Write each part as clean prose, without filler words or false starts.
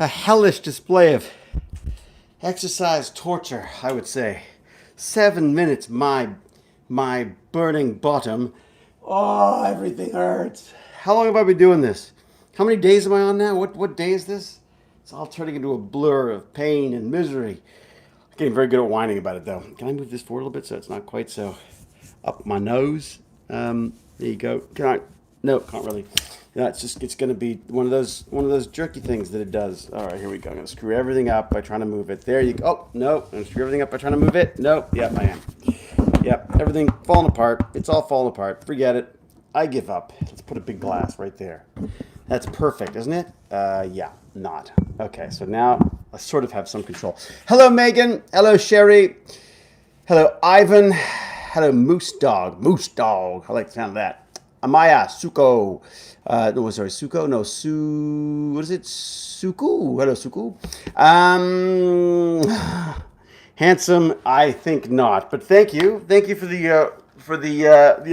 A hellish display of exercise torture, I would say. 7 minutes, my burning bottom. Oh, everything hurts. How long have I been doing this? How many days am I on now? What day is this? It's all turning into a blur of pain and misery. I'm getting very good at whining about it, though. Can I move this forward a little bit so it's not quite so up my nose? There you go. Can I? No, can't really. Yeah, it's going to be one of those jerky things that it does. All right, here we go. I'm going to screw everything up by trying to move it. There you go. Oh, no. I'm going to screw everything up by trying to move it. No. Yep, I am. Yep, everything falling apart. It's all falling apart. Forget it. I give up. Let's put a big glass right there. That's perfect, isn't it? Yeah, not. Okay, so now I sort of have some control. Hello, Megan. Hello, Sherry. Hello, Ivan. Hello, Moose Dog. Moose Dog. I like the sound of that. Amaya, Suko. No, sorry, Suko. No, What is it? Suku. Hello, Suku. Handsome, I think not. But thank you. Thank you for the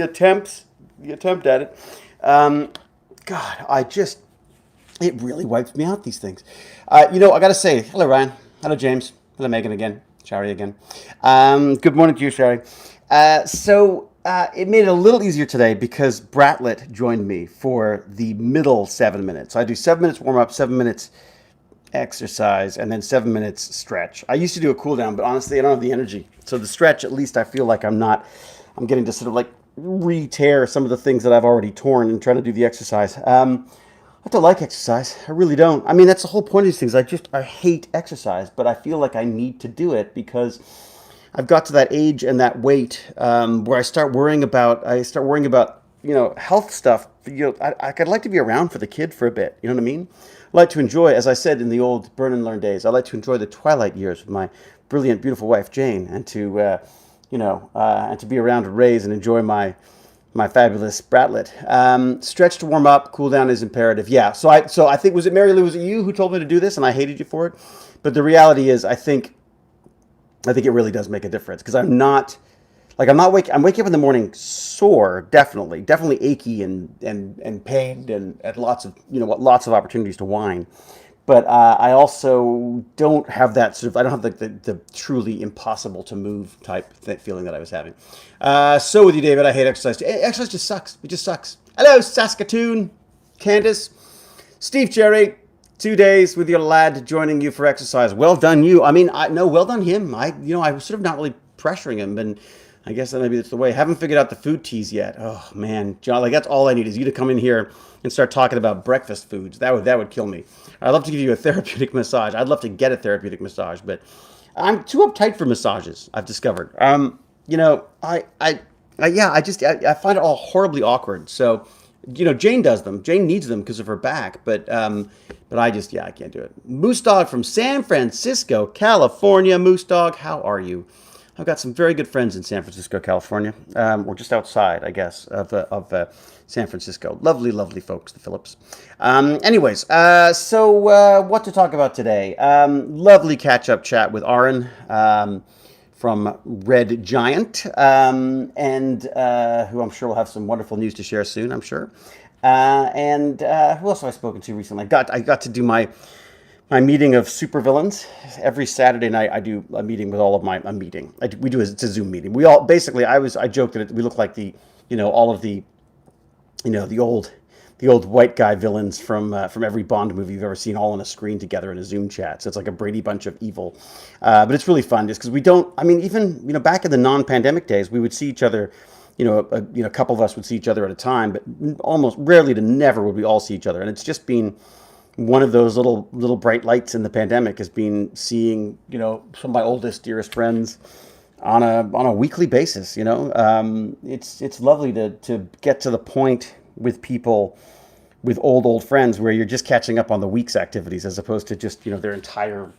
attempts. The attempt at it. God, it really wipes me out, these things. I got to say, hello, Ryan. Hello, James. Hello, Megan again. Shari again. Good morning to you, Shari. It made it a little easier today because Bratlet joined me for the middle 7 minutes. I do 7 minutes warm up, 7 minutes exercise, and then 7 minutes stretch. I used to do a cool down, but honestly, I don't have the energy. So the stretch, at least I feel like I'm getting to sort of like re-tear some of the things that I've already torn and trying to do the exercise. I don't like exercise. I really don't. I mean, that's the whole point of these things. I hate exercise, but I feel like I need to do it because I've got to that age and that weight where I start worrying about health stuff. I'd like to be around for the kid for a bit. You know what I mean? I like to enjoy, as I said in the old Burn and Learn days, I like to enjoy the twilight years with my brilliant, beautiful wife Jane, and to be around to raise and enjoy my fabulous Bratlet. Stretch to warm up, cool down is imperative. Yeah. So I think, was it Mary Lou? Was it you who told me to do this and I hated you for it? But the reality is, I think it really does make a difference because I'm waking up in the morning sore, definitely achy and pained and at lots of opportunities to whine. But I also don't have that I don't have the truly impossible to move type feeling that I was having. So with you, David, I hate exercise. Exercise just sucks. It just sucks. Hello, Saskatoon, Candace, Steve Cherry. 2 days with your lad joining you for exercise. Well done, you. I mean, well done him. I was sort of not really pressuring him, and I guess that maybe that's the way. Haven't figured out the food teas yet. Oh man, John, that's all I need is you to come in here and start talking about breakfast foods. That would kill me. I'd love to give you a therapeutic massage. I'd love to get a therapeutic massage, but I'm too uptight for massages. I've discovered. I find it all horribly awkward. So, Jane does them. Jane needs them because of her back, but I can't do it. Moose Dog from San Francisco, California. Moose Dog, how are you? I've got some very good friends in San Francisco, California. Or just outside, I guess, of San Francisco. Lovely, lovely folks, the Phillips. What to talk about today? Lovely catch-up chat with Aaron from Red Giant, and who I'm sure will have some wonderful news to share soon, I'm sure. Who else have I spoken to recently? I got to do my meeting of supervillains. Every Saturday night I do a meeting with all of it's a Zoom meeting. We all basically, I joked that we look like all of the old white guy villains from every Bond movie you've ever seen, all on a screen together in a Zoom chat. So it's like a Brady Bunch of evil, but it's really fun just because we don't. I mean, even back in the non-pandemic days, we would see each other. A couple of us would see each other at a time, but almost rarely to never would we all see each other. And it's just been one of those little bright lights in the pandemic has been seeing some of my oldest, dearest friends on a weekly basis. It's lovely to get to the point with people, with old friends, where you're just catching up on the week's activities as opposed to just their entire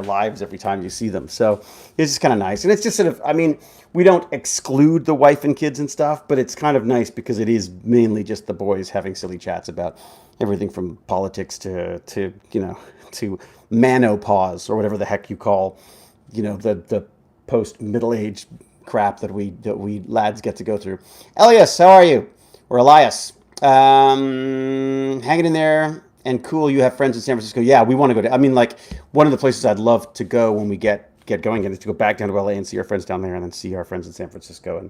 lives every time you see them. So it's just kind of nice, and it's just sort of, I mean, we don't exclude the wife and kids and stuff, but it's kind of nice because it is mainly just the boys having silly chats about everything from politics to menopause or whatever the heck you call the post middle age crap that we lads get to go through. Elias, how are you? Or Elias? Hanging in there. And cool, you have friends in San Francisco. Yeah, we want to go to. I mean, like one of the places I'd love to go when we get going again is to go back down to LA and see our friends down there, and then see our friends in San Francisco and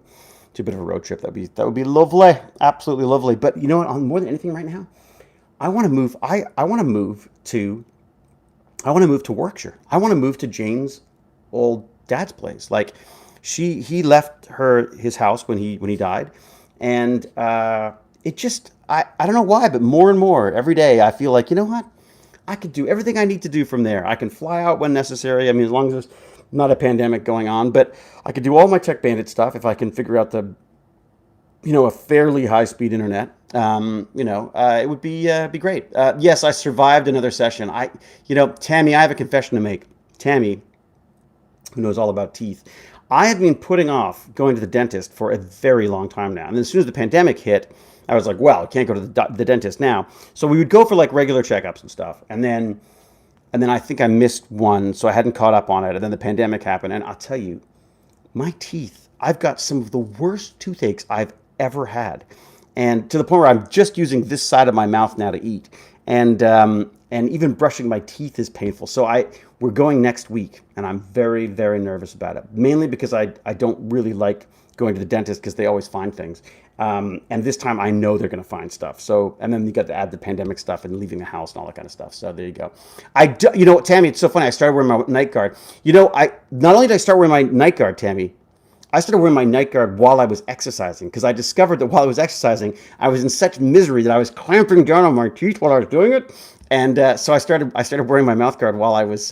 do a bit of a road trip. That would be lovely, absolutely lovely. But you know what? On more than anything right now, I want to move. I want to move to. I want to move to Warwickshire. I want to move to Jane's old dad's place. Like he left his house when he died, and it just I don't know why, but more and more every day I feel like, you know what, I could do everything I need to do from there. I can fly out when necessary. I mean, as long as there's not a pandemic going on, but I could do all my Tech Bandit stuff if I can figure out a fairly high speed internet. It would be great. Yes, I survived another session. Tammy, I have a confession to make. Tammy, who knows all about teeth, I have been putting off going to the dentist for a very long time now. And as soon as the pandemic hit, I was like, well, I can't go to the dentist now. So we would go for like regular checkups and stuff. And then I think I missed one, so I hadn't caught up on it. And then the pandemic happened. And I'll tell you, my teeth, I've got some of the worst toothaches I've ever had. And to the point where I'm just using this side of my mouth now to eat. And even brushing my teeth is painful. So we're going next week, and I'm very, very nervous about it. Mainly because I don't really like going to the dentist because they always find things. And this time I know they're going to find stuff. So, and then you got to add the pandemic stuff and leaving the house and all that kind of stuff. So there you go. Tammy, it's so funny. I started wearing my night guard. Not only did I start wearing my night guard, Tammy, I started wearing my night guard while I was exercising, because I discovered that while I was exercising, I was in such misery that I was clamping down on my teeth while I was doing it. And so I started wearing my mouth guard while I was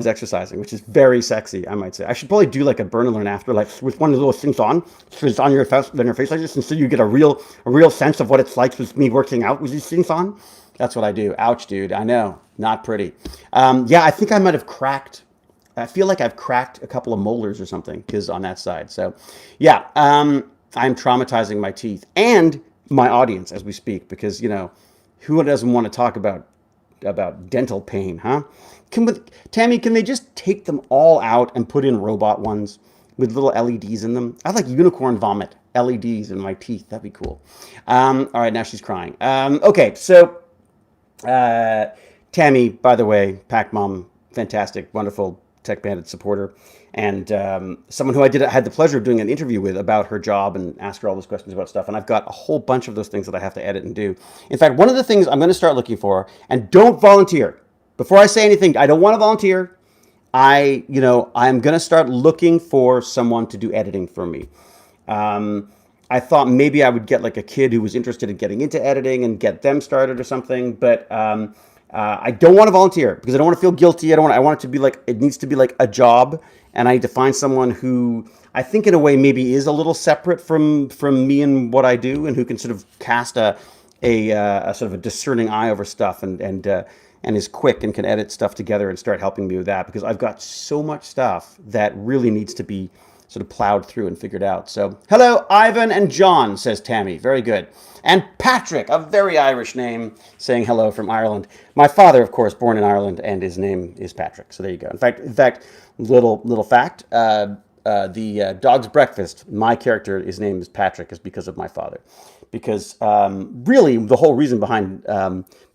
exercising, which is very sexy, I might say. I should probably do like a burn and learn after, like with one of those things on, so it's on your face like this, and so you get a real sense of what it's like with me working out with these things on. That's what I do. Ouch, dude. I know, not pretty. I think I might have cracked. I feel like I've cracked a couple of molars or something, because on that side. So, yeah, I'm traumatizing my teeth and my audience as we speak, because who doesn't want to talk about dental pain, huh? Tammy, can they just take them all out and put in robot ones with little LEDs in them? I'd like unicorn vomit LEDs in my teeth. That'd be cool. All right, now she's crying. Okay, so Tammy, by the way, Pac Mom, fantastic, wonderful Tech Bandit supporter, and someone who I had the pleasure of doing an interview with about her job and ask her all those questions about stuff. And I've got a whole bunch of those things that I have to edit and do. In fact, one of the things I'm going to start looking for, and don't volunteer. Before I say anything, I don't want to volunteer. I'm going to start looking for someone to do editing for me. I thought maybe I would get like a kid who was interested in getting into editing and get them started or something, but I don't want to volunteer because I don't want to feel guilty. I want it to be like, it needs to be like a job, and I need to find someone who I think in a way maybe is a little separate from me and what I do, and who can sort of cast a sort of a discerning eye over stuff and is quick and can edit stuff together and start helping me with that, because I've got so much stuff that really needs to be sort of plowed through and figured out. So, hello, Ivan and John, says Tammy. Very good. And Patrick, a very Irish name, saying hello from Ireland. My father, of course, born in Ireland, and his name is Patrick. So there you go. In fact, little fact, the Dog's Breakfast, my character, his name is Patrick, is because of my father. Because really, the whole reason behind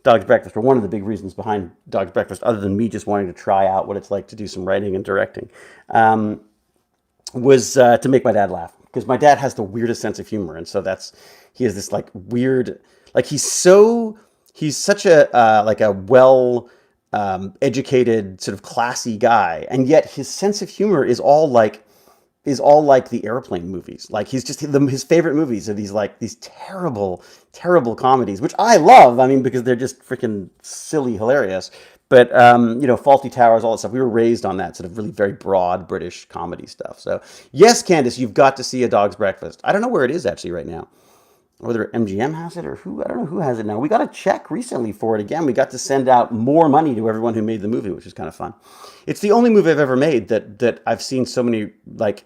Dog's Breakfast, or one of the big reasons behind Dog's Breakfast, other than me just wanting to try out what it's like to do some writing and directing, was to make my dad laugh. Because my dad has the weirdest sense of humor, and so he has this like weird, like he's such a like a well educated, sort of classy guy, and yet his sense of humor is all like the Airplane movies. Like his favorite movies are these terrible comedies, which I love. I mean, because they're just freaking silly, hilarious. But Fawlty Towers, all that stuff. We were raised on that sort of really very broad British comedy stuff. So yes, Candace, you've got to see A Dog's Breakfast. I don't know where it is actually right now. Whether MGM has it or who, I don't know who has it now. We got a check recently for it again. We got to send out more money to everyone who made the movie, which is kind of fun. It's the only movie I've ever made that I've seen so many, like,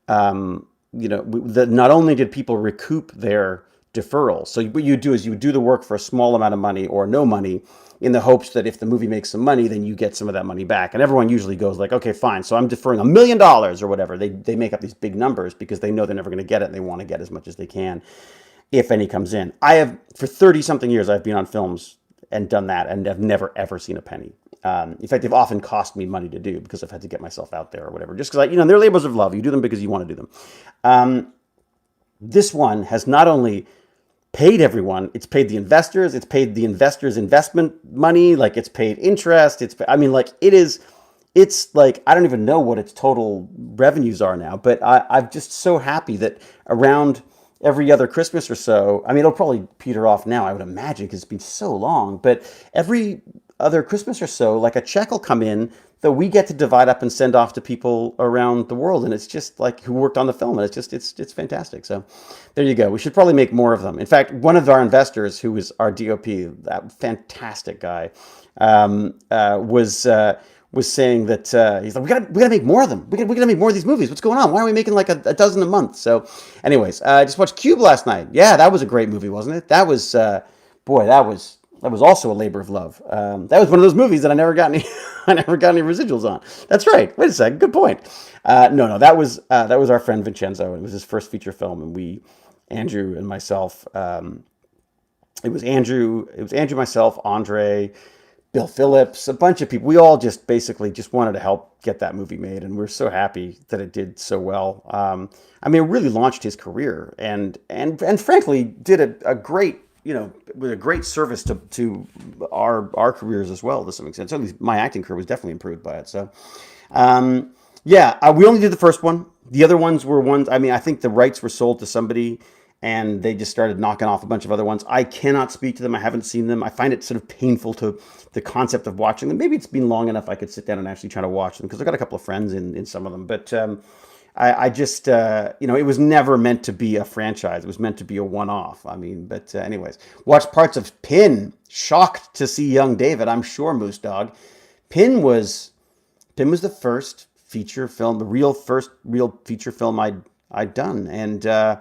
that not only did people recoup their deferral. So what you do is you do the work for a small amount of money or no money, in the hopes that if the movie makes some money, then you get some of that money back. And everyone usually goes like, okay, fine. So I'm deferring $1 million or whatever. They make up these big numbers because they know they're never going to get it, and they want to get as much as they can, if any comes in. I have, for 30 something years, I've been on films and done that, and have never ever seen a penny. In fact, they've often cost me money to do because I've had to get myself out there or whatever. Just because, they're labors of love. You do them because you want to do them. This one has not only paid everyone, it's paid the investors, it's paid the investors' investment money, like it's paid interest. It's like, I don't even know what its total revenues are now, but I'm just so happy that around every other Christmas or so, it'll probably peter off now, I would imagine, because it's been so long, but every other Christmas or so, like a check will come in that we get to divide up and send off to people around the world. And it's just like who worked on the film. And it's fantastic. So there you go. We should probably make more of them. In fact, one of our investors, who was our DOP, that fantastic guy, was saying that he's like, we gotta make more of them. We gotta make more of these movies. What's going on? Why are we making like a dozen a month? So anyways, I just watched Cube last night. Yeah, that was a great movie, wasn't it? That was, boy, that was also a labor of love. That was one of those movies that I never got any, I never got any residuals on. That's right. Wait a second. Good point. No, that was our friend Vincenzo. It was his first feature film, and Andrew and myself. It was Andrew, myself, Andre, Bill Phillips, a bunch of people. We all just basically just wanted to help get that movie made, and we're so happy that it did so well. It really launched his career, and frankly did a great, with a great service to our careers as well, to some extent. Certainly my acting career was definitely improved by it. So, we only did the first one. The other ones were ones, I think the rights were sold to somebody, and they just started knocking off a bunch of other ones. I cannot speak to them. I haven't seen them. I find it sort of painful to the concept of watching them. Maybe it's been long enough I could sit down and actually try to watch them, because I've got a couple of friends in some of them. But I just, it was never meant to be a franchise. It was meant to be a one-off. Anyways, watched parts of Pin. Shocked to see young David, I'm sure, Moose Dog. Pin was the first feature film, the first real feature film I'd done. And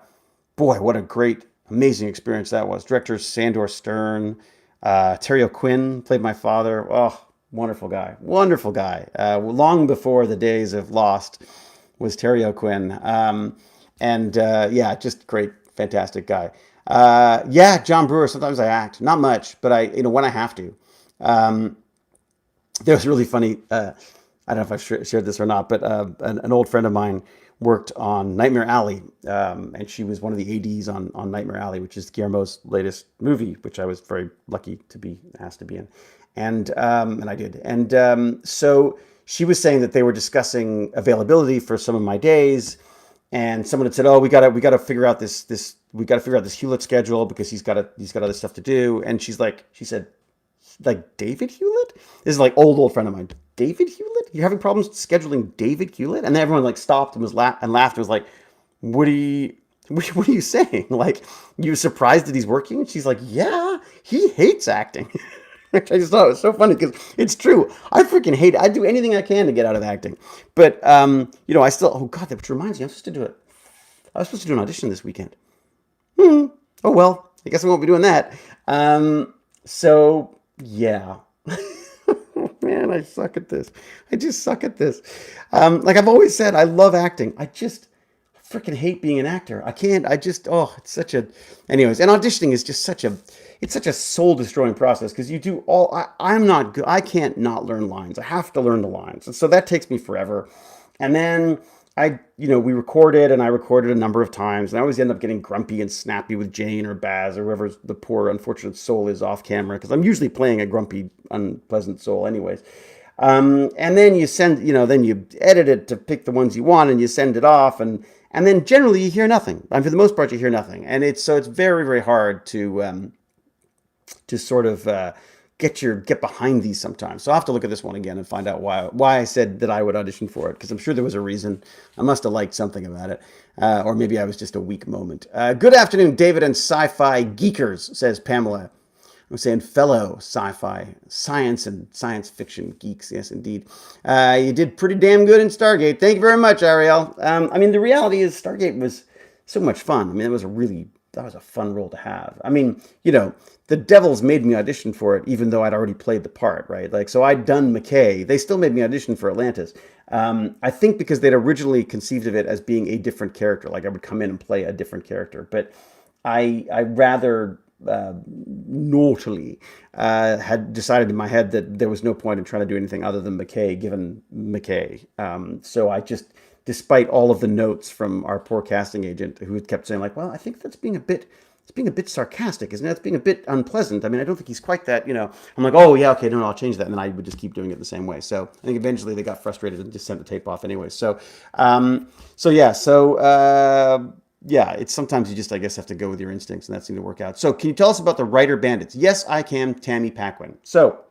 boy, what a great, amazing experience that was. Director Sandor Stern, Terry O'Quinn played my father. Oh, wonderful guy. Wonderful guy. Long before the days of Lost was Terry O'Quinn. Just great, fantastic guy. John Brewer, sometimes I act. Not much, but when I have to. There was really funny, I don't know if I've shared this or not, but an old friend of mine worked on Nightmare Alley, and she was one of the ADs on Nightmare Alley, which is Guillermo's latest movie, which I was very lucky to be asked to be in, and I did. And so she was saying that they were discussing availability for some of my days, and someone had said, "Oh, we gotta figure out this Hewlett schedule, because he's got other stuff to do." And she said, like, David Hewlett? This is like old friend of mine. David Hewlett? You're having problems scheduling David Hewlett? And then everyone stopped and laughed and was like, what are you saying? Like, you surprised that he's working? And she's like, yeah, he hates acting. I just thought it was so funny, because it's true. I freaking hate it. I do anything I can to get out of acting. But, I still, oh God, which reminds me, I was supposed to do an audition this weekend. Oh, well, I guess I won't be doing that. Yeah. Man, I suck at this. I just suck at this. Like I've always said, I love acting. I just freaking hate being an actor. It's such a... Anyways, and auditioning is just such a soul-destroying process, because you do I'm not good. I can't not learn lines. I have to learn the lines. And so that takes me forever. And then we recorded, and I recorded a number of times, and I always end up getting grumpy and snappy with Jane or Baz or whoever the poor unfortunate soul is off camera, because I'm usually playing a grumpy, unpleasant soul anyways. And then you send, then you edit it to pick the ones you want, and you send it off, and then generally you hear nothing. For the most part, you hear nothing, and it's very, very hard to sort of get behind these sometimes. So I'll have to look at this one again and find out why I said that I would audition for it, because I'm sure there was a reason. I must have liked something about it. Or maybe I was just a weak moment. Good afternoon, David and sci-fi geekers, says Pamela. I'm saying fellow sci-fi, science and science fiction geeks. Yes, indeed. You did pretty damn good in Stargate. Thank you very much, Ariel. The reality is Stargate was so much fun. That was a fun role to have. The Devils made me audition for it, even though I'd already played the part, right? So I'd done McKay. They still made me audition for Atlantis. I think because they'd originally conceived of it as being a different character. Like I would come in and play a different character. But I rather naughtily, had decided in my head that there was no point in trying to do anything other than McKay, given McKay. So I just, despite all of the notes from our poor casting agent, who kept saying like, "Well, I think that's being a bit." It's being a bit sarcastic, isn't it? It's being a bit unpleasant. I mean, I don't think he's quite that. I'm like, oh, yeah, okay, no, I'll change that. And then I would just keep doing it the same way. So I think eventually they got frustrated and just sent the tape off anyway. Yeah, it's sometimes you just, I guess, have to go with your instincts, and that seemed to work out. So can you tell us about the writer bandits? Yes, I can, Tammy Paquin. So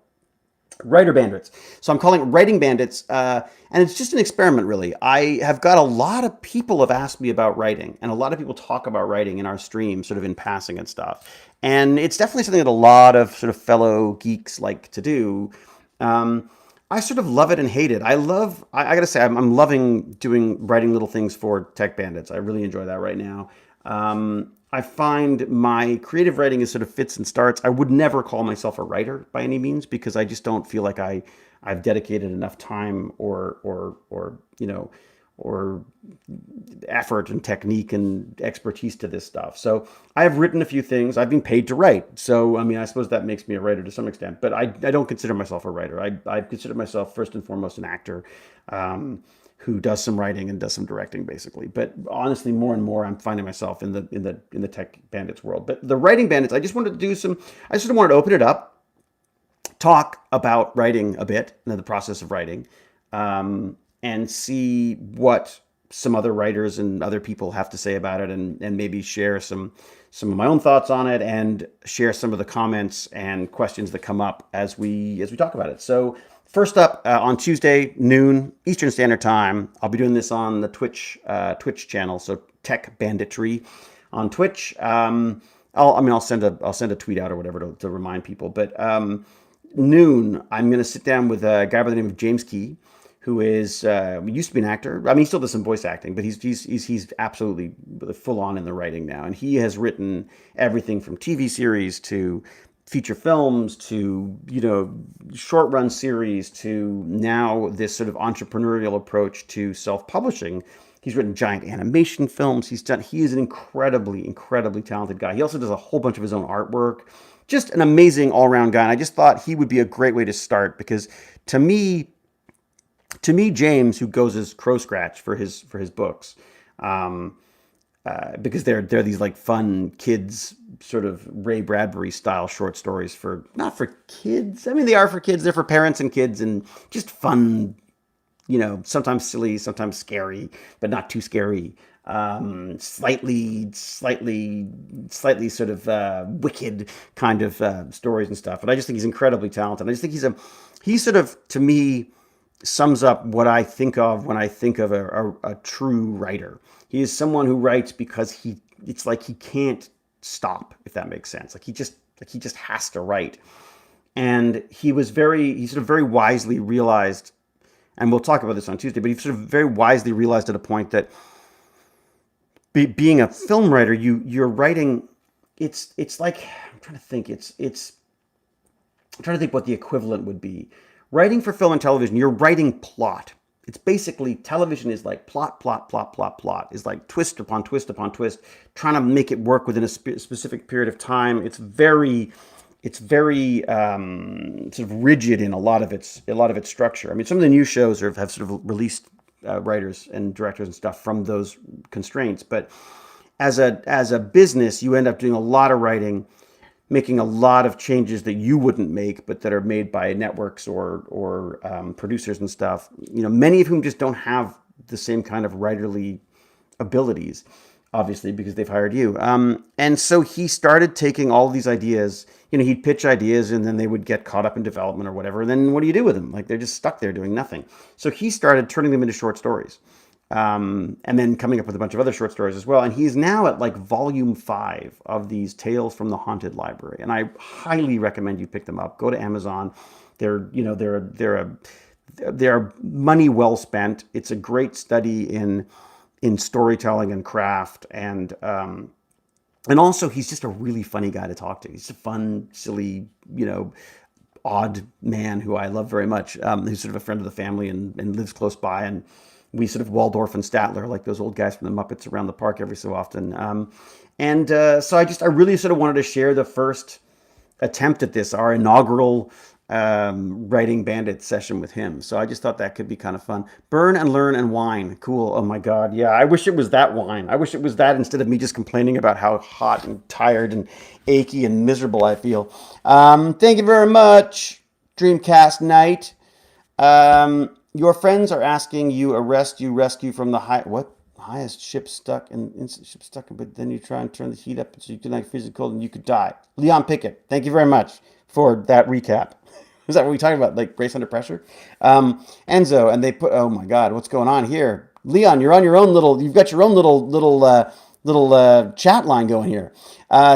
writer bandits. So I'm calling it writing bandits, and it's just an experiment, really. I have got a lot of people have asked me about writing, and a lot of people talk about writing in our stream, sort of in passing and stuff. And it's definitely something that a lot of sort of fellow geeks like to do. I sort of love it and hate it. I gotta say, I'm loving writing little things for Tech Bandits. I really enjoy that right now. I find my creative writing is sort of fits and starts. I would never call myself a writer by any means, because I just don't feel like I've dedicated enough time or effort and technique and expertise to this stuff. So I have written a few things. I've been paid to write. So, I mean, I suppose that makes me a writer to some extent, but I don't consider myself a writer. I consider myself first and foremost an actor, who does some writing and does some directing, basically. But honestly, more and more, I'm finding myself in the Tech Bandits world. But the writing bandits, I just wanted to I sort of wanted to open it up, talk about writing a bit, the process of writing, and see what some other writers and other people have to say about it, and maybe share some of my own thoughts on it, and share some of the comments and questions that come up as we talk about it. So first up, on Tuesday, noon Eastern Standard Time, I'll be doing this on the Twitch channel, so Tech Banditry on Twitch. I'll send a tweet out or whatever to remind people. But noon, I'm going to sit down with a guy by the name of James Key, who used to be an actor. I mean, he still does some voice acting, but he's absolutely full on in the writing now. And he has written everything from TV series to feature films to, short run series to now this sort of entrepreneurial approach to self-publishing. He's written giant animation films. He is an incredibly, incredibly talented guy. He also does a whole bunch of his own artwork. Just an amazing all-around guy. And I just thought he would be a great way to start, because to me, James, who goes as Crow Scratch for his books, because they're these like fun kids, sort of Ray Bradbury style short stories not for kids. I mean, they are for kids. They're for parents and kids, and just fun, sometimes silly, sometimes scary, but not too scary. Slightly sort of wicked kind of stories and stuff. But I just think he's incredibly talented. I just think he sort of, to me, sums up what I think of when I think of a true writer. He is someone who writes because it's like he can't stop, if that makes sense. Like he just has to write. And he sort of very wisely realized, and we'll talk about this on Tuesday, but he sort of very wisely realized at a point that being a film writer, you're writing, it's like, I'm trying to think what the equivalent would be. Writing for film and television, you're writing plot. It's basically, television is like plot. It's like twist upon twist upon twist, trying to make it work within a specific period of time. It's very sort of rigid in a lot of its structure. I mean, some of the new shows have sort of released writers and directors and stuff from those constraints. But as a business, you end up doing a lot of writing, making a lot of changes that you wouldn't make, but that are made by networks or producers and stuff. Many of whom just don't have the same kind of writerly abilities, obviously, because they've hired you. And so he started taking all of these ideas. He'd pitch ideas, and then they would get caught up in development or whatever. And then what do you do with them? Like, they're just stuck there doing nothing. So he started turning them into short stories. And then coming up with a bunch of other short stories as well. And he's now at like volume 5 of these Tales from the Haunted Library. And I highly recommend you pick them up. Go to Amazon. They're money well spent. It's a great study in storytelling and craft. And also he's just a really funny guy to talk to. He's a fun, silly, odd man who I love very much, who's sort of a friend of the family and lives close by, and we sort of Waldorf and Statler, like those old guys from the Muppets, around the park every so often. So I really sort of wanted to share the first attempt at this, our inaugural writing Bandits session with him. So I just thought that could be kind of fun. Burn and learn and whine. Cool. Oh my God. Yeah. I wish it was that wine. I wish it was that instead of me just complaining about how hot and tired and achy and miserable I feel. Thank you very much, Dreamcast Night. Your friends are asking you rescue from the highest ship stuck but then you try and turn the heat up so you can like freeze it cold and you could die. Leon Pickett, thank you very much for that recap. Is that what we talking about? Like Grace Under Pressure? Enzo, and they put, oh my God, what's going on here? Leon, you're on your own you've got your own little chat line going here.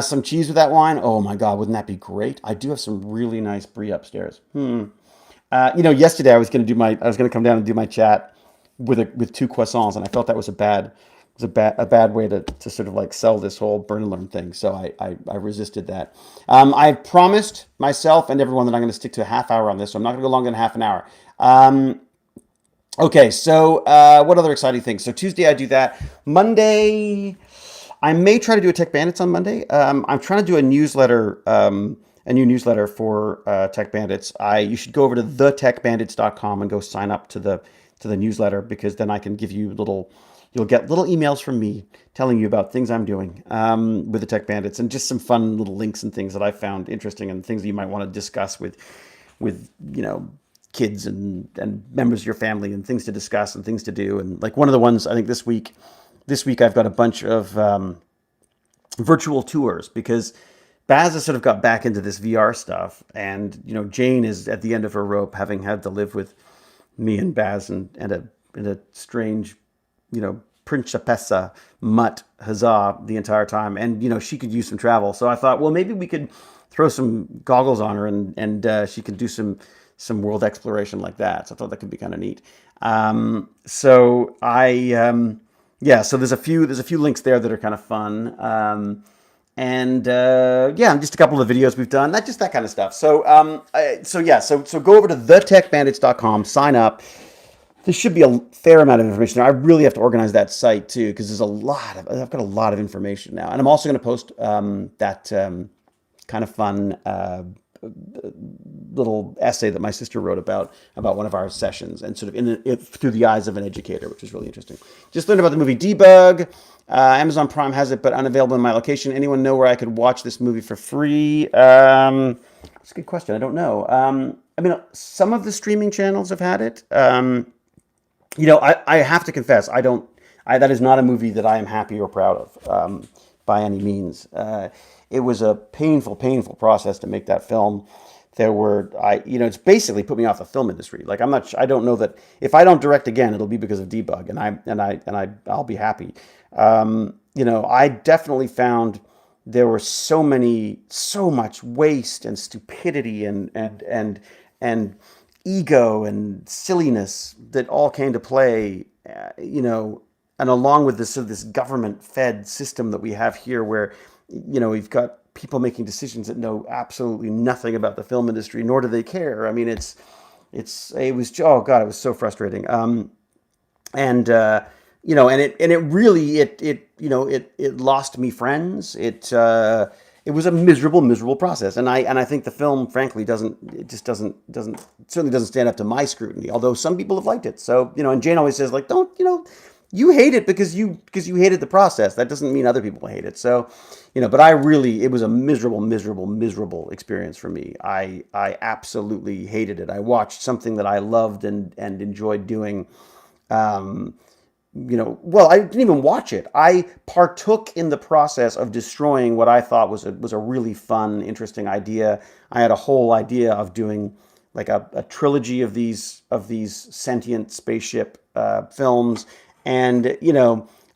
Some cheese with that wine. Oh my God, wouldn't that be great? I do have some really nice brie upstairs. Yesterday I was going to come down and do my chat with two croissants, and I felt that was a bad way to sort of like sell this whole burn and learn thing. So I resisted that. I promised myself and everyone that I'm going to stick to a half hour on this, so I'm not going to go longer than half an hour. Okay, so what other exciting things? So Tuesday I do that. Monday, I may try to do a Tech Bandits on Monday. I'm trying to do a newsletter. A new newsletter for Tech Bandits. You should go over to thetechbandits.com and go sign up to the newsletter, because then I can give you you'll get little emails from me telling you about things I'm doing with the Tech Bandits, and just some fun little links and things that I found interesting and things that you might want to discuss with kids and members of your family, and things to discuss and things to do. And like one of the ones I think this week I've got a bunch of virtual tours, because Baz has sort of got back into this VR stuff, and Jane is at the end of her rope, having had to live with me and Baz and a strange, Principessa mutt huzzah the entire time, and she could use some travel. So I thought, well, maybe we could throw some goggles on her and she could do some world exploration like that. So I thought that could be kind of neat. So there's a few links there that are kind of fun. And just a couple of videos we've done, not just that kind of stuff. So go over to thetechbandits.com, sign up. There should be a fair amount of information there. I really have to organize that site too, because I've got a lot of information now. And I'm also going to post that kind of fun little essay that my sister wrote about one of our sessions, and sort of through the eyes of an educator, which is really interesting. Just learned about the movie Debug. Amazon Prime has it, but unavailable in my location. Anyone know where I could watch this movie for free? That's a good question. I don't know. Some of the streaming channels have had it. I have to confess, that is not a movie that I am happy or proud of by any means. It was a painful process to make that film. It's basically put me off the film industry. Like I don't know that if I don't direct again, it'll be because of Debug, and I'll be happy. I definitely found there were so much waste and stupidity and ego and silliness that all came to play, and along with this government-fed system that we have here, where we've got people making decisions that know absolutely nothing about the film industry, nor do they care. I mean, it was so frustrating. It lost me friends. It was a miserable process, and I think the film, frankly, certainly doesn't stand up to my scrutiny. Although some people have liked it. So and Jane always says, like, don't you hate it because you hated the process. That doesn't mean other people hate it. So but it was a miserable experience for me. I absolutely hated it. I watched something that I loved and enjoyed doing. I didn't even watch it. I partook in the process of destroying what I thought was a really fun, interesting idea. I had a whole idea of doing like a trilogy of these sentient spaceship films, and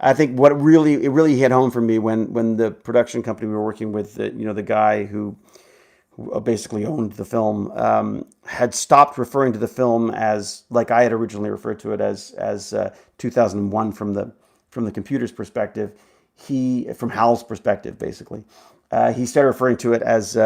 I think it really hit home for me when the production company we were working with, the guy who basically owned the film, had stopped referring to the film as, like I had originally referred to it as 2001 from the computer's perspective. From Hal's perspective, basically, he started referring to it as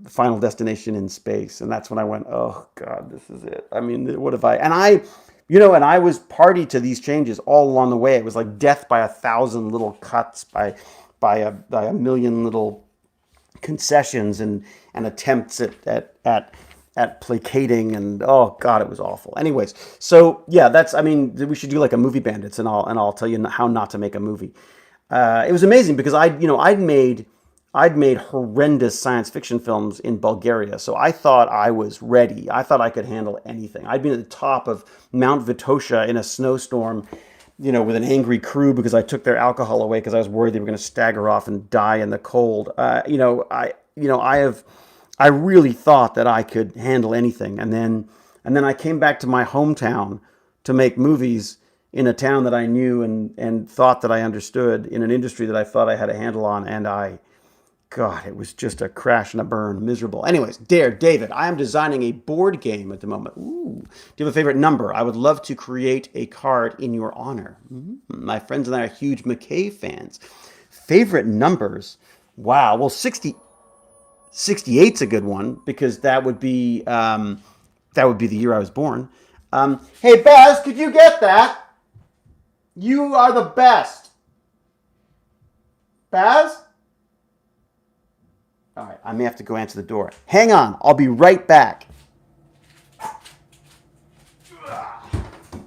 Final Destination in Space, and that's when I went, oh God, this is it. I mean, what have I? And I And I was party to these changes all along the way. It was like death by 1,000 little cuts, by a million little concessions and attempts at placating, and oh god, it was awful. Anyways, so yeah, I mean, we should do like a movie Bandits and I'll tell you how not to make a movie. It was amazing because I'd made horrendous science fiction films in Bulgaria, so I thought I was ready. I thought I could handle anything. I'd been at the top of Mount Vitosha in a snowstorm, with an angry crew because I took their alcohol away because I was worried they were going to stagger off and die in the cold. I really thought that I could handle anything, and then I came back to my hometown to make movies in a town that I knew and thought that I understood, in an industry that I thought I had a handle on, and God, it was just a crash and a burn, miserable. Anyways, David, I am designing a board game at the moment. Ooh. Do you have a favorite number? I would love to create a card in your honor. My friends and I are huge McKay fans. Favorite numbers? Wow. Well, 68's a good one because that would be the year I was born. Hey, Baz, could you get that? You are the best. Baz? All right, I may have to go answer the door. Hang on, I'll be right back.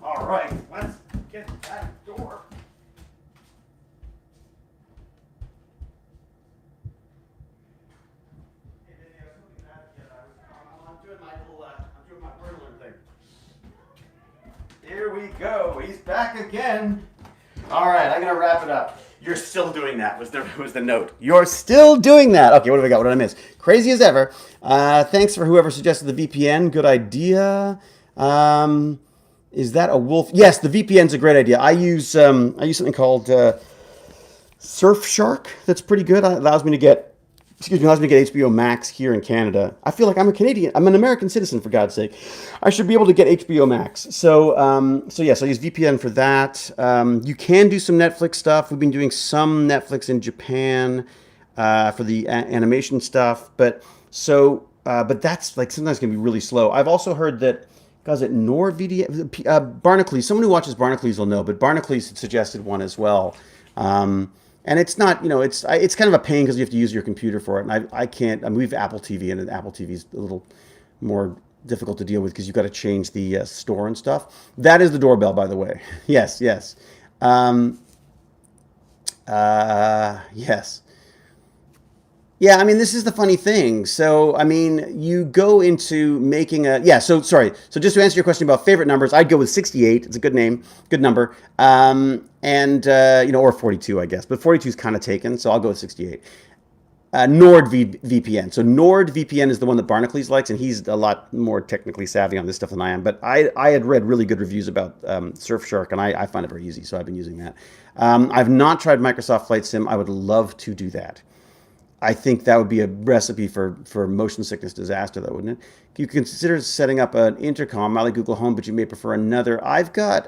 All right, let's get that door. I'm doing my BurnAndLearn thing. Here we go. He's back again. All right, I'm gonna wrap it up. You're still doing that, was the note. You're still doing that. Okay, what do we got? What did I miss? Crazy as ever. Thanks for whoever suggested the VPN. Good idea. Is that a wolf? Yes, the VPN's a great idea. I use something called Surfshark. That's pretty good. It allows me to get HBO Max here in Canada. I feel like I'm a Canadian. I'm an American citizen, for God's sake. I should be able to get HBO Max. So yes, I use VPN for that. You can do some Netflix stuff. We've been doing some Netflix in Japan for the animation stuff. But that's like sometimes can be really slow. I've also heard that, guys, at NordVPN, Barnacules. Someone who watches Barnacules will know, but Barnacules had suggested one as well. And it's not, it's kind of a pain because you have to use your computer for it. And I can't, we have Apple TV, and Apple TV is a little more difficult to deal with because you've got to change the store and stuff. That is the doorbell, by the way. Yes. Yes. Yeah, I mean, this is the funny thing. So, I mean, you go into making sorry. So just to answer your question about favorite numbers, I'd go with 68. It's a good number. Or 42, I guess. But 42 is kind of taken, so I'll go with 68. NordVPN. So NordVPN is the one that Barnacules likes, and he's a lot more technically savvy on this stuff than I am. But I had read really good reviews about Surfshark, and I find it very easy, so I've been using that. I've not tried Microsoft Flight Sim. I would love to do that. I think that would be a recipe for motion sickness disaster, though, wouldn't it? You consider setting up an intercom, I like Google Home, but you may prefer another. I've got,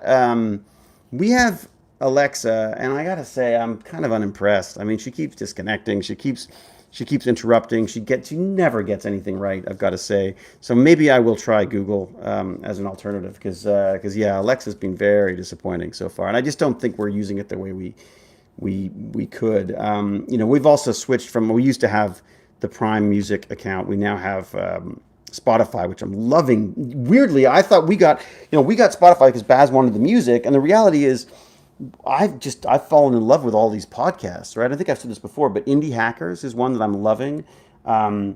we have Alexa, and I gotta say, I'm kind of unimpressed. I mean, she keeps disconnecting. She keeps interrupting. She never gets anything right, I've got to say. So maybe I will try Google as an alternative, because Alexa's been very disappointing so far, and I just don't think we're using it the way we could. We've also switched from, we used to have the Prime Music account. We now have Spotify, which I'm loving. Weirdly, I thought we got Spotify because Baz wanted the music, and the reality is I've fallen in love with all these podcasts, right? I think I've said this before, but Indie Hackers is one that I'm loving. How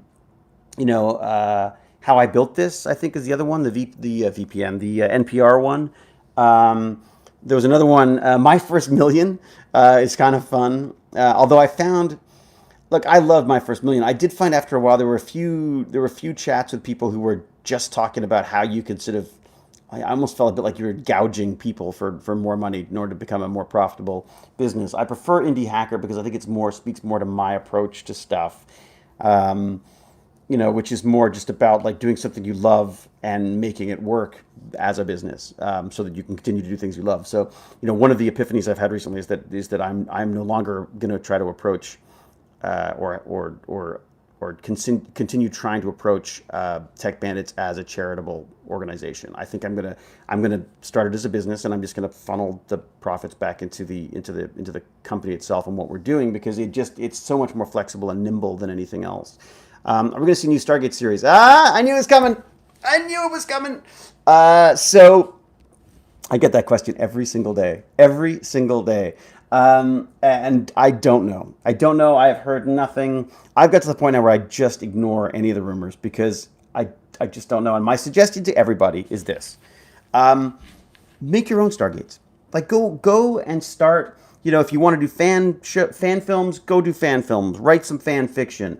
I Built This, I think, is the other one, the VPN, the NPR one. There was another one, My First Million, is kind of fun. Although I found, look, I love My First Million. I did find after a while there were a few chats with people who were just talking about how you could sort of, I almost felt a bit like you were gouging people for more money in order to become a more profitable business. I prefer Indie Hacker because I think speaks more to my approach to stuff. Which is more just about like doing something you love and making it work as a business, so that you can continue to do things you love. So, one of the epiphanies I've had recently is that I'm no longer going to try to approach or continue trying to approach Tech Bandits as a charitable organization. I think I'm gonna start it as a business, and I'm just gonna funnel the profits back into the company itself and what we're doing, because it's so much more flexible and nimble than anything else. Are we gonna see a new Stargate series? I knew it was coming. I knew it was coming. So I get that question every single day. Every single day. And I don't know. I've heard nothing. I've got to the point now where I just ignore any of the rumors, because I just don't know. And my suggestion to everybody is this. Make your own Stargates. Like, go and start, if you want to do fan films, go do fan films. Write some fan fiction.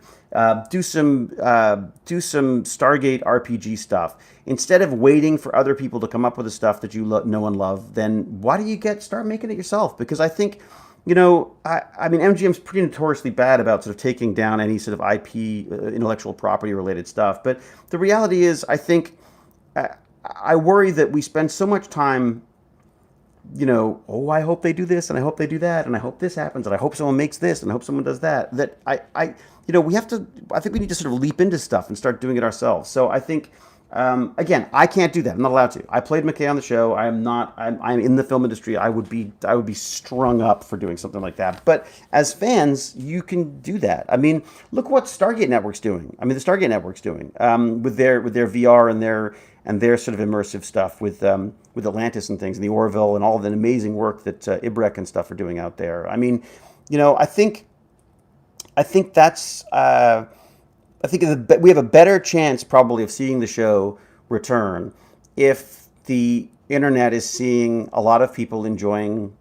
Do some Stargate RPG stuff. Instead of waiting for other people to come up with the stuff that you know and love, then why don't you start making it yourself? Because I think, I mean, MGM's pretty notoriously bad about sort of taking down any sort of IP, intellectual property related stuff. But the reality is, I think, I worry that we spend so much time, I hope they do this, and I hope they do that, and I hope this happens, and I hope someone makes this, and I hope someone does that, that I think we need to sort of leap into stuff and start doing it ourselves. So I think, again, I can't do that. I'm not allowed to. I played McKay on the show. I'm in the film industry. I would be strung up for doing something like that. But as fans, you can do that. I mean, look what Stargate Network's doing. I mean, the Stargate Network's doing with their VR and their sort of immersive stuff with Atlantis and things, and the Orville, and all of the amazing work that Ibrek and stuff are doing out there. I mean, I think that's. I think we have a better chance probably of seeing the show return if the internet is seeing a lot of people enjoying,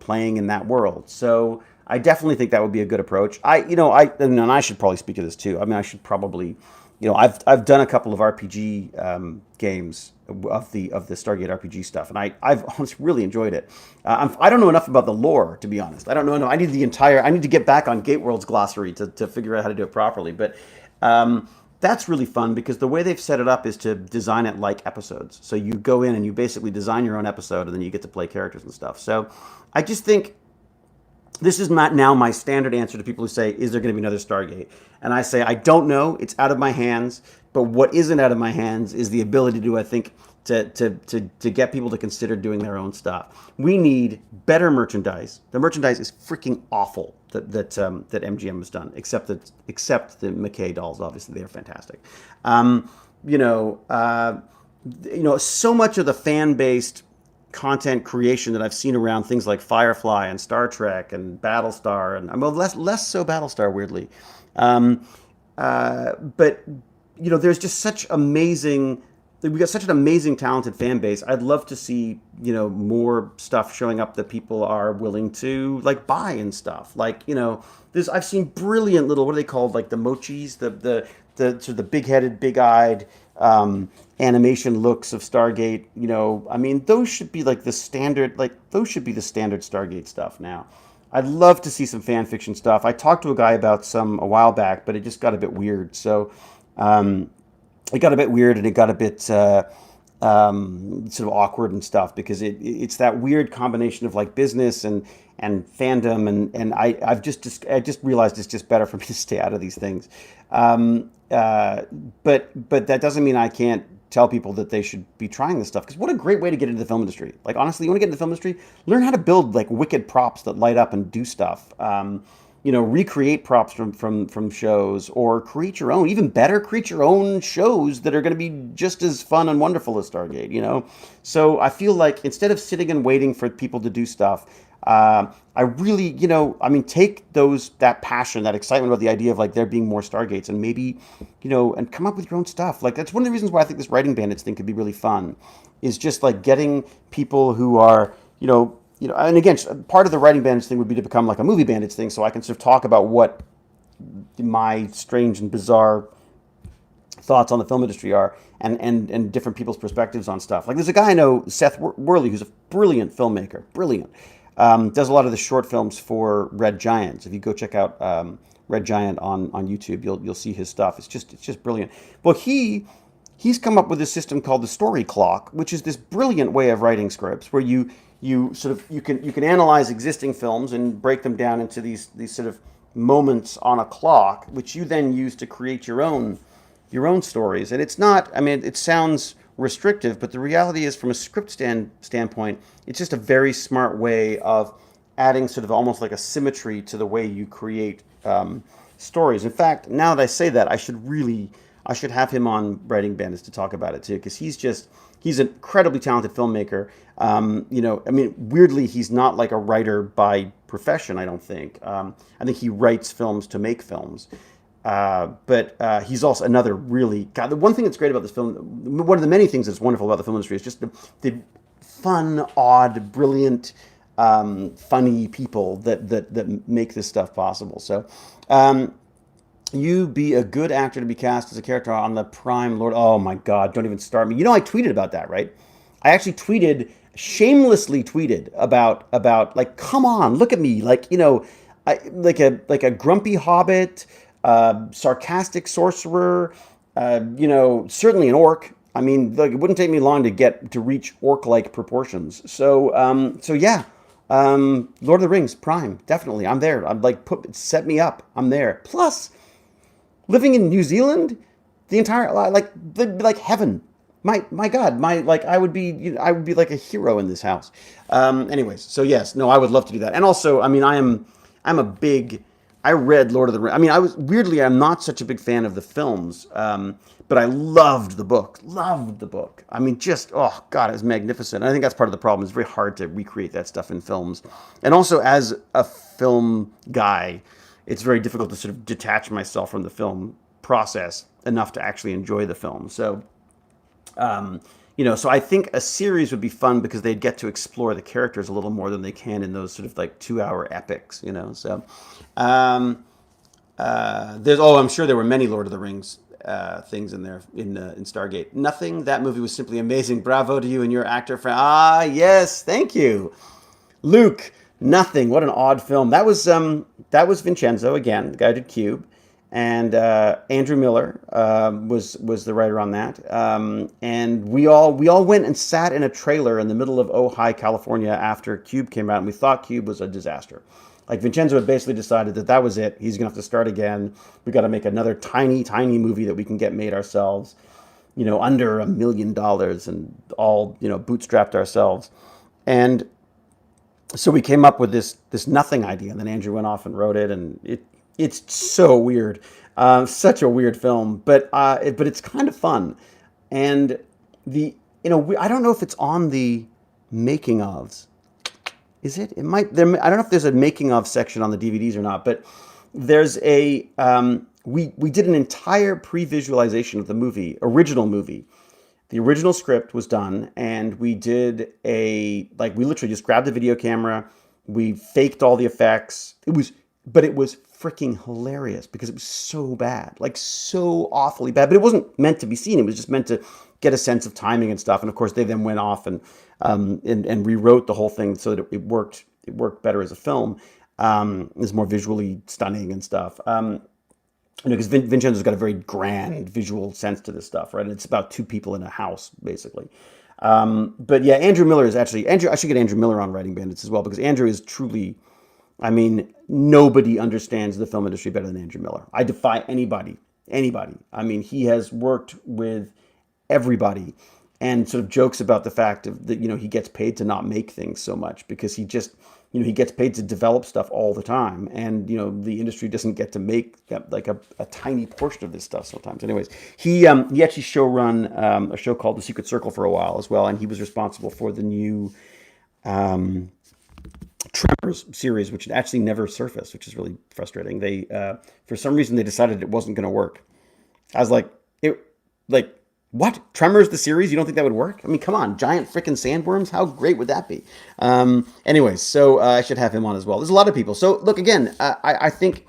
playing in that world. So I definitely think that would be a good approach. And I should probably speak to this too. I mean, I should probably, I've done a couple of RPG games of the Stargate RPG stuff, and I've honestly really enjoyed it. I don't know enough about the lore, to be honest. I don't know. I need to get back on Gateworld's glossary to figure out how to do it properly. But that's really fun, because the way they've set it up is to design it like episodes. So you go in and you basically design your own episode, and then you get to play characters and stuff. So I just think this is not now my standard answer to people who say, is there going to be another Stargate? And I say, I don't know. It's out of my hands. But what isn't out of my hands is the ability to get people to consider doing their own stuff. We need better merchandise. The merchandise is freaking awful that MGM has done, except the McKay dolls. Obviously, they are fantastic. So much of the fan-based content creation that I've seen around things like Firefly and Star Trek and Battlestar, and less so Battlestar, weirdly. But there's just such amazing. We got such an amazing, talented fan base. I'd love to see, more stuff showing up that people are willing to buy and stuff. I've seen brilliant little, what are they called? Like the mochis, the sort of the big-headed, big-eyed animation looks of Stargate. I mean, those should be the standard. Those should be the standard Stargate stuff now. I'd love to see some fan fiction stuff. I talked to a guy about some a while back, but it just got a bit weird. So. It got a bit weird, and it got a bit sort of awkward and stuff, because it's that weird combination of business and fandom, and I just realized it's just better for me to stay out of these things. But that doesn't mean I can't tell people that they should be trying this stuff, because what a great way to get into the film industry. Honestly, you want to get into the film industry, learn how to build wicked props that light up and do stuff. Recreate props from shows, or create your own, even better, create your own shows that are going to be just as fun and wonderful as Stargate, So I feel like instead of sitting and waiting for people to do stuff, I really, take that passion, that excitement about the idea of there being more Stargates, and maybe, and come up with your own stuff. That's one of the reasons why I think this Writing Bandits thing could be really fun, is just getting people who are, and again, part of the Writing Bandits thing would be to become a Movie Bandits thing, so I can sort of talk about what my strange and bizarre thoughts on the film industry are, and different people's perspectives on stuff. There's a guy I know, Seth Worley, who's a brilliant filmmaker, does a lot of the short films for Red Giant. If you go check out Red Giant on YouTube, you'll see his stuff. It's just brilliant. Well, he's come up with a system called the Story Clock, which is this brilliant way of writing scripts where you can analyze existing films and break them down into these sort of moments on a clock, which you then use to create your own stories. And it's not, I mean, it sounds restrictive, but the reality is, from a script standpoint, it's just a very smart way of adding sort of almost like a symmetry to the way you create stories. In fact, now that I say that, I should have him on Writing Bandits to talk about it too, because he's an incredibly talented filmmaker. I mean, weirdly, he's not like a writer by profession, I don't think. I think he writes films to make films. But he's also another really, God, the one thing that's great about this film, one of the many things that's wonderful about the film industry is just the fun, odd, brilliant, funny people that make this stuff possible. So, you be a good actor to be cast as a character on the Prime Lord. Oh my God, don't even start me. You know, I tweeted about that, right? I actually shamelessly tweeted about like, come on, look at me, like, like a grumpy hobbit, sarcastic sorcerer, certainly an orc. I mean, like, it wouldn't take me long to reach orc-like proportions. So yeah, Lord of the Rings, Prime, definitely, I'm there. I'm like, set me up, I'm there. Plus, living in New Zealand, the entire like heaven. My God, I would be like a hero in this house. Anyways, so yes, no, I would love to do that. And also, I mean, I read Lord of the Rings. I mean, I'm not such a big fan of the films, but I loved the book. Loved the book. I mean, just, oh God, it was magnificent. And I think that's part of the problem. It's very hard to recreate that stuff in films. And also, as a film guy, it's very difficult to sort of detach myself from the film process enough to actually enjoy the film. So, so I think a series would be fun because they'd get to explore the characters a little more than they can in those sort of like 2-hour epics, So, I'm sure there were many Lord of the Rings things in there in Stargate. Nothing. That movie was simply amazing. Bravo to you and your actor friend. Ah, yes, thank you, Luke. Nothing. What an odd film. That was Vincenzo again, the guy who did Cube. And Andrew Miller was the writer on that. And we all went and sat in a trailer in the middle of Ojai, California after Cube came out, and we thought Cube was a disaster. Like, Vincenzo had basically decided that was it. He's going to have to start again. We got to make another tiny, tiny movie that we can get made ourselves, under $1 million and all, bootstrapped ourselves. And so we came up with this nothing idea, and then Andrew went off and wrote it, and it's so weird, such a weird film, but it's kind of fun, and I don't know if it's on the making ofs. Is it? It might. I don't know if there's a making of section on the DVDs or not, but there's a we did an entire pre-visualization of the original movie. The original script was done, and we did we literally just grabbed the video camera, we faked all the effects. It was freaking hilarious because it was so bad, like so awfully bad, but it wasn't meant to be seen. It was just meant to get a sense of timing and stuff. And of course, they then went off and rewrote the whole thing so that it worked better as a film. It was more visually stunning and stuff. Because Vincenzo's got a very grand visual sense to this stuff, right? And it's about two people in a house, basically. But yeah, Andrew Miller is actually I should get Andrew Miller on Writing Bandits as well, because Andrew is truly, I mean, nobody understands the film industry better than Andrew Miller. I defy anybody. I mean, he has worked with everybody and sort of jokes about the fact that, he gets paid to not make things so much because he just, he gets paid to develop stuff all the time. And, the industry doesn't get to make like a tiny portion of this stuff sometimes. Anyways, he actually showrun a show called The Secret Circle for a while as well. And he was responsible for the new Tremors series, which actually never surfaced, which is really frustrating. They, for some reason, they decided it wasn't going to work. I was like, what? Tremors, the series? You don't think that would work? I mean, come on, giant freaking sandworms? How great would that be? Anyways, so I should have him on as well. There's a lot of people. So look, again, I think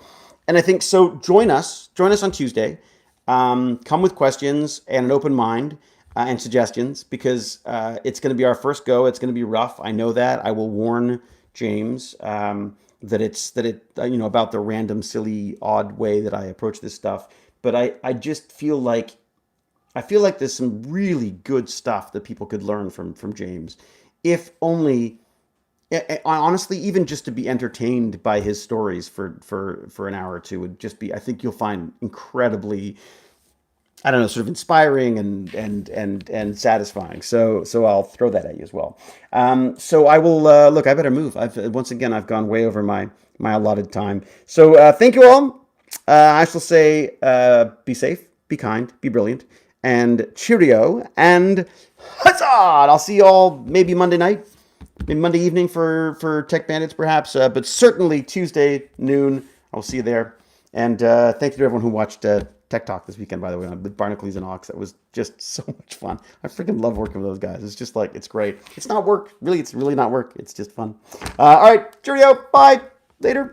so. Join us on Tuesday. Come with questions and an open mind and suggestions, because it's going to be our first go. It's going to be rough. I know that. I will warn James that about the random, silly, odd way that I approach this stuff. But I just feel like there's some really good stuff that people could learn from James, if only Honestly, even just to be entertained by his stories for an hour or two would just be, I think you'll find incredibly, I don't know, sort of inspiring and satisfying. So I'll throw that at you as well. So I will look. I better move. I've gone way over my allotted time. So thank you all. I shall say, be safe, be kind, be brilliant, and cheerio, and huzzah! I'll see you all maybe Monday night, maybe Monday evening for Tech Bandits, perhaps, but certainly Tuesday noon. I'll see you there. And thank you to everyone who watched Tech Talk this weekend, by the way, with Barnacles and Ox. That was just so much fun. I freaking love working with those guys. It's just like, it's great. It's not work. Really, it's really not work. It's just fun. All right, cheerio. Bye. Later.